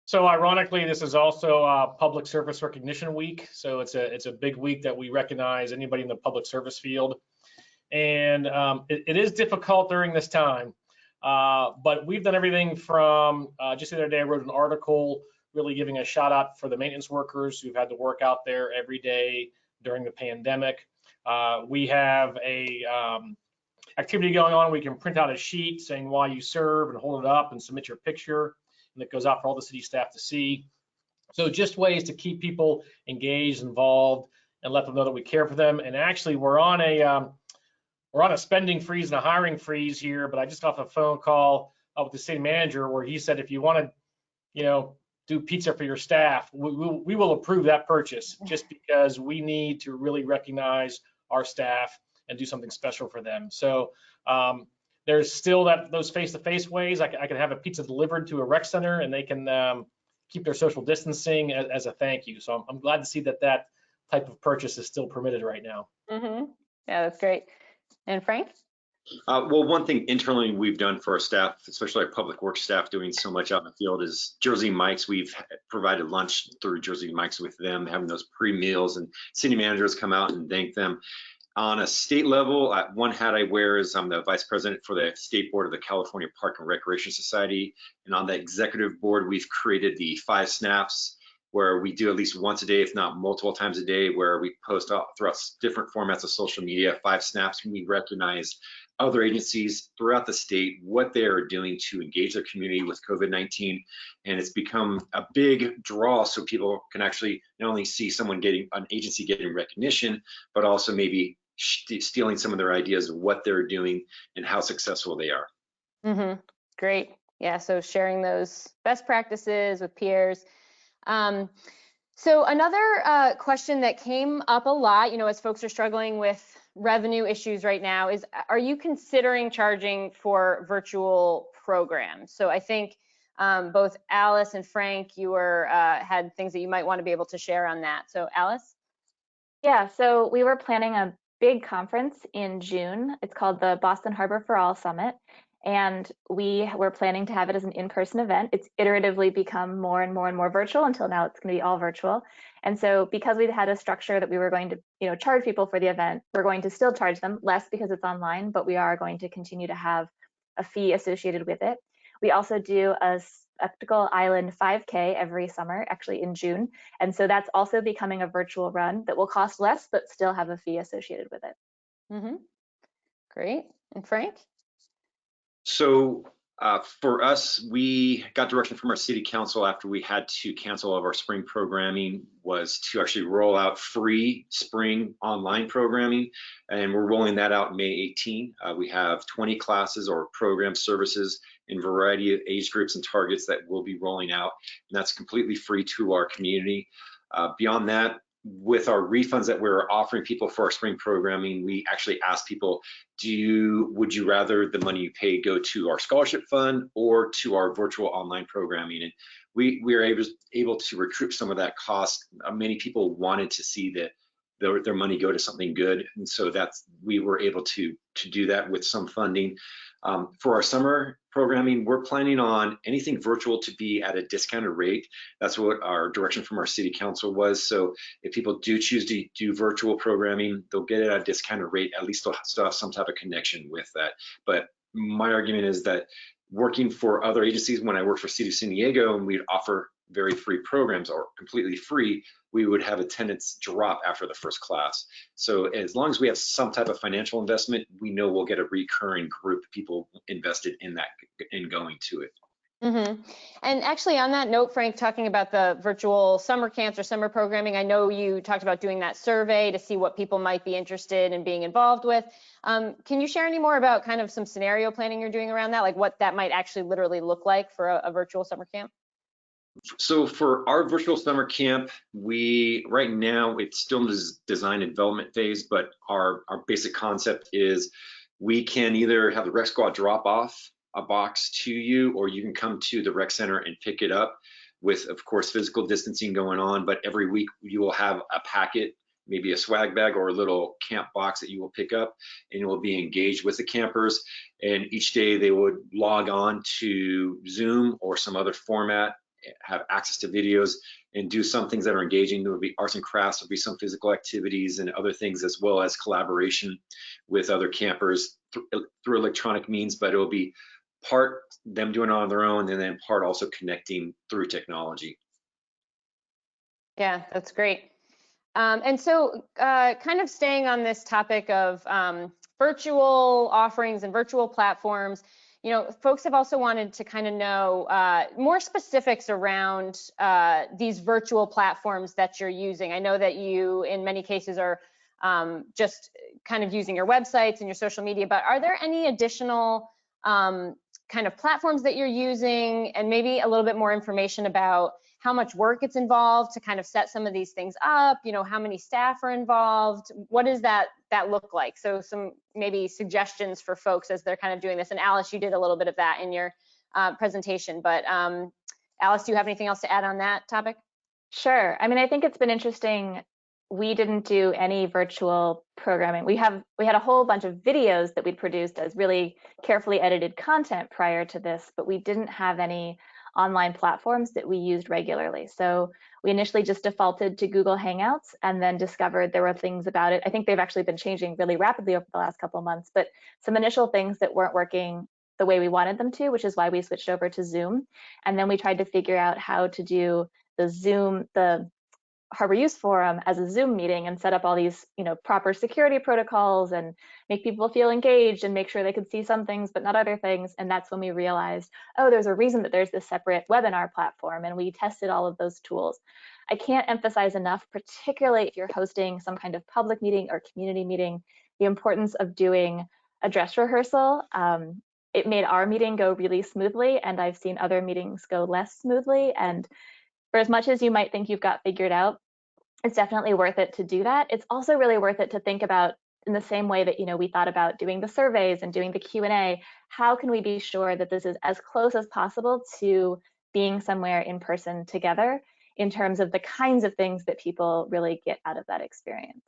S3: So ironically, this is also Public Service Recognition Week. So it's a big week that we recognize anybody in the public service field. And it is difficult during this time. But we've done everything from, just the other day I wrote an article really giving a shout out for the maintenance workers who've had to work out there every day during the pandemic. We have a activity going on. We can print out a sheet saying why you serve and hold it up and submit your picture, and it goes out for all the city staff to see. So just ways to keep people engaged, involved, and let them know that we care for them. And actually we're on we're on a spending freeze and a hiring freeze here, but I just got off a phone call with the city manager where he said if you want to, do pizza for your staff, we will approve that purchase, just because we need to really recognize our staff and do something special for them. So there's still those face-to-face ways. I can have a pizza delivered to a rec center, and they can keep their social distancing as a thank you. So I'm glad to see that type of purchase is still permitted right now.
S1: Mm-hmm. Yeah, that's great. And Frank?
S2: Well, one thing internally we've done for our staff, especially our public works staff doing so much out in the field, is Jersey Mike's. We've provided lunch through Jersey Mike's with them, having those pre-meals, and city managers come out and thank them. On a state level, one hat I wear is I'm the vice president for the state board of the California Park and Recreation Society. And on the executive board, we've created the 5 snaps, where we do at least once a day, if not multiple times a day, where we post out throughout different formats of social media, 5 snaps, and we recognize other agencies throughout the state, what they are doing to engage their community with COVID-19. And it's become a big draw, so people can actually not only see an agency getting recognition, but also maybe stealing some of their ideas of what they're doing and how successful they are.
S1: Mm-hmm. Great. Yeah, so sharing those best practices with peers. So another question that came up a lot, as folks are struggling with revenue issues right now, is are you considering charging for virtual programs? So I think both Alice and Frank, you had things that you might want to be able to share on that. So Alice?
S4: Yeah, so we were planning a big conference in June. It's called the Boston Harbor for All Summit. And we were planning to have it as an in-person event. It's iteratively become more and more and more virtual until now it's going to be all virtual. And so because we had a structure that we were going to, charge people for the event, we're going to still charge them less because it's online, but we are going to continue to have a fee associated with it. We also do a Spectacle Island 5K every summer, actually in June. And so that's also becoming a virtual run that will cost less, but still have a fee associated with it.
S1: Mm-hmm. Great. And Frank?
S2: So for us, we got direction from our city council after we had to cancel all of our spring programming, was to actually roll out free spring online programming. And we're rolling that out May 18. We have 20 classes or program services in a variety of age groups and targets that we'll be rolling out. And that's completely free to our community. Beyond that, with our refunds that we're offering people for our spring programming, we actually ask people, would you rather the money you pay go to our scholarship fund or to our virtual online programming? And we are able to recoup some of that cost. Many people wanted to see that their money go to something good, and so we were able to do that with some funding. For our summer programming, we're planning on anything virtual to be at a discounted rate. That's what our direction from our city council was. So if people do choose to do virtual programming, they'll get it at a discounted rate. At least they'll still have some type of connection with that. But my argument is that working for other agencies, when I worked for City of San Diego and we'd offer very free programs or completely free, we would have attendance drop after the first class. So as long as we have some type of financial investment, we know we'll get a recurring group of people invested in that and going to it.
S1: Mm-hmm. And actually on that note, Frank, talking about the virtual summer camps or summer programming, I know you talked about doing that survey to see what people might be interested in being involved with. Can you share any more about kind of some scenario planning you're doing around that, like what that might actually literally look like for a virtual summer camp?
S2: So for our virtual summer camp, right now it's still in the design and development phase, but our basic concept is we can either have the rec squad drop off a box to you, or you can come to the rec center and pick it up with, of course, physical distancing going on. But every week you will have a packet, maybe a swag bag or a little camp box that you will pick up, and you will be engaged with the campers. And each day they would log on to Zoom or some other format, have access to videos, and do some things that are engaging. There will be arts and crafts, there'll be some physical activities and other things, as well as collaboration with other campers through electronic means, but it will be part them doing it on their own and then part also connecting through technology.
S1: Yeah, that's great. And so kind of staying on this topic of virtual offerings and virtual platforms, folks have also wanted to kind of know more specifics around these virtual platforms that you're using. I know that you, in many cases, are just kind of using your websites and your social media, but are there any additional kind of platforms that you're using, and maybe a little bit more information about how much work it's involved to kind of set some of these things up, how many staff are involved, what does that look like? So some maybe suggestions for folks as they're kind of doing this. And Alice, you did a little bit of that in your presentation, but Alice, do you have anything else to add on that topic?
S4: Sure. I mean, I think it's been interesting. We didn't do any virtual programming. We had a whole bunch of videos that we'd produced as really carefully edited content prior to this, but we didn't have any online platforms that we used regularly. So we initially just defaulted to Google Hangouts and then discovered there were things about it. I think they've actually been changing really rapidly over the last couple of months, but some initial things that weren't working the way we wanted them to, which is why we switched over to Zoom. And then we tried to figure out how to do the Harbor Use Forum as a Zoom meeting and set up all these, proper security protocols and make people feel engaged and make sure they could see some things but not other things. And that's when we realized, oh, there's a reason that there's this separate webinar platform, and we tested all of those tools. I can't emphasize enough, particularly if you're hosting some kind of public meeting or community meeting, the importance of doing a dress rehearsal. It made our meeting go really smoothly, and I've seen other meetings go less smoothly. And for as much as you might think you've got figured out, it's definitely worth it to do that. It's also really worth it to think about, in the same way that we thought about doing the surveys and doing the Q&A, how can we be sure that this is as close as possible to being somewhere in person together in terms of the kinds of things that people really get out of that experience.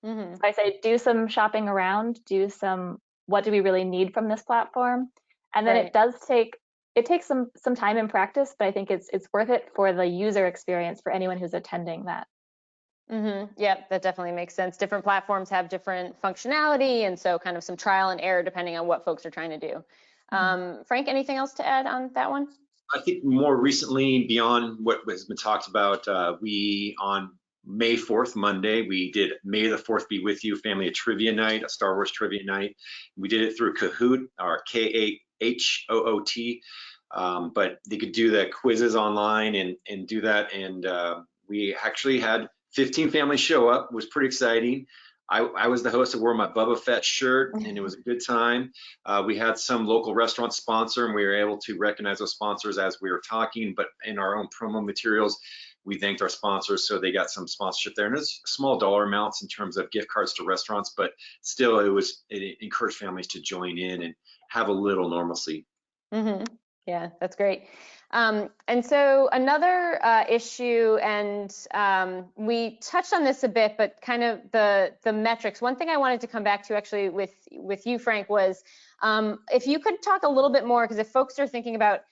S4: So I say do some shopping around, do some what do we really need from this platform, and then it takes some time and practice, but I think it's worth it for the user experience for anyone who's attending that.
S1: Yep, that definitely makes sense. Different platforms have different functionality, and so kind of some trial and error depending on what folks are trying to do. Frank, anything else to add on that one?
S2: I think more recently, beyond what has been talked about, we on May 4th, Monday, we did May the 4th Be With You Family a Trivia Night, a Star Wars Trivia Night. We did it through Kahoot, or K-A-H-O-O-T, but they could do the quizzes online and do that. And we actually had 15 families show up. It was pretty exciting. I was the host. I wore my Boba Fett shirt, and it was a good time. We had some local restaurants sponsor, and we were able to recognize those sponsors as we were talking, but in our own promo materials, we thanked our sponsors, so they got some sponsorship there. And it's small dollar amounts in terms of gift cards to restaurants, but still it encouraged families to join in and have a little normalcy.
S1: Yeah, that's great. And so another issue, and we touched on this a bit, but kind of the metrics. One thing I wanted to come back to actually with you, Frank, was if you could talk a little bit more, because if folks are thinking about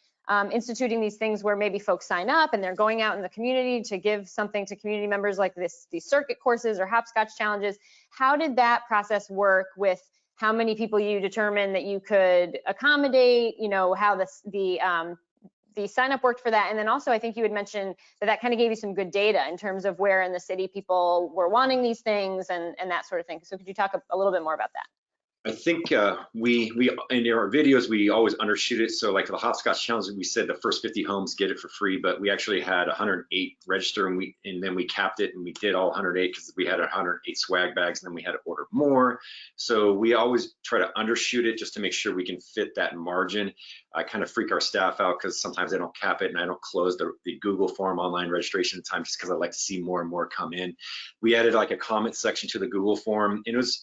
S1: instituting these things where maybe folks sign up and they're going out in the community to give something to community members like these circuit courses or hopscotch challenges, how did that process work with how many people you determined that you could accommodate, how the sign up worked for that? And then also, I think you had mentioned that kind of gave you some good data in terms of where in the city people were wanting these things and that sort of thing. So could you talk a little bit more about that?
S2: I think we in our videos, we always undershoot it. So like the hopscotch challenge, we said the first 50 homes get it for free, but we actually had 108 register, and then we capped it, and we did all 108 because we had 108 swag bags, and then we had to order more. So we always try to undershoot it just to make sure we can fit that margin. I kind of freak our staff out because sometimes I don't cap it and I don't close the Google form online registration time just because I like to see more and more come in. We added like a comment section to the Google form, and it was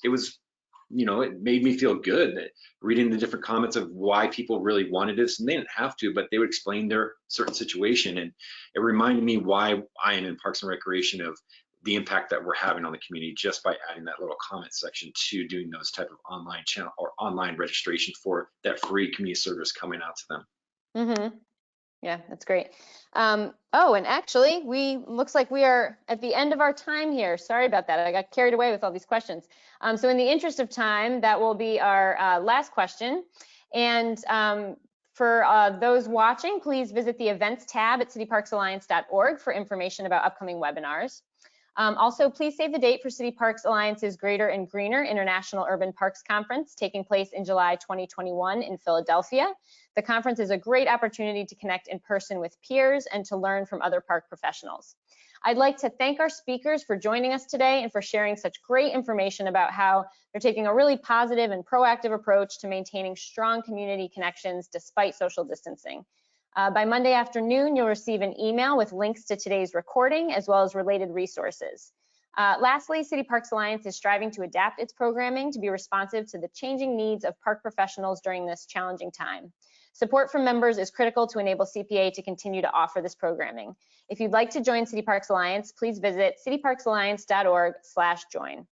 S2: it made me feel good reading the different comments of why people really wanted this, and they didn't have to, but they would explain their certain situation, and it reminded me why I am in Parks and Recreation, of the impact that we're having on the community just by adding that little comment section to doing those type of online channel or online registration for that free community service coming out to them.
S1: Yeah, that's great. Oh, and actually, looks like we are at the end of our time here. Sorry about that. I got carried away with all these questions. So in the interest of time, that will be our last question. And for those watching, please visit the events tab at cityparksalliance.org for information about upcoming webinars. Also, please save the date for City Parks Alliance's Greater and Greener International Urban Parks Conference taking place in July 2021 in Philadelphia. The conference is a great opportunity to connect in person with peers and to learn from other park professionals. I'd like to thank our speakers for joining us today and for sharing such great information about how they're taking a really positive and proactive approach to maintaining strong community connections despite social distancing. By Monday afternoon, you'll receive an email with links to today's recording as well as related resources. Lastly, City Parks Alliance is striving to adapt its programming to be responsive to the changing needs of park professionals during this challenging time. Support from members is critical to enable CPA to continue to offer this programming. If you'd like to join City Parks Alliance, please visit cityparksalliance.org/join.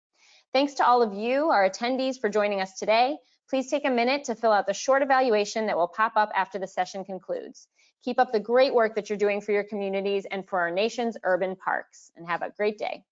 S1: Thanks to all of you, our attendees, for joining us today. Please take a minute to fill out the short evaluation that will pop up after the session concludes. Keep up the great work that you're doing for your communities and for our nation's urban parks, and have a great day.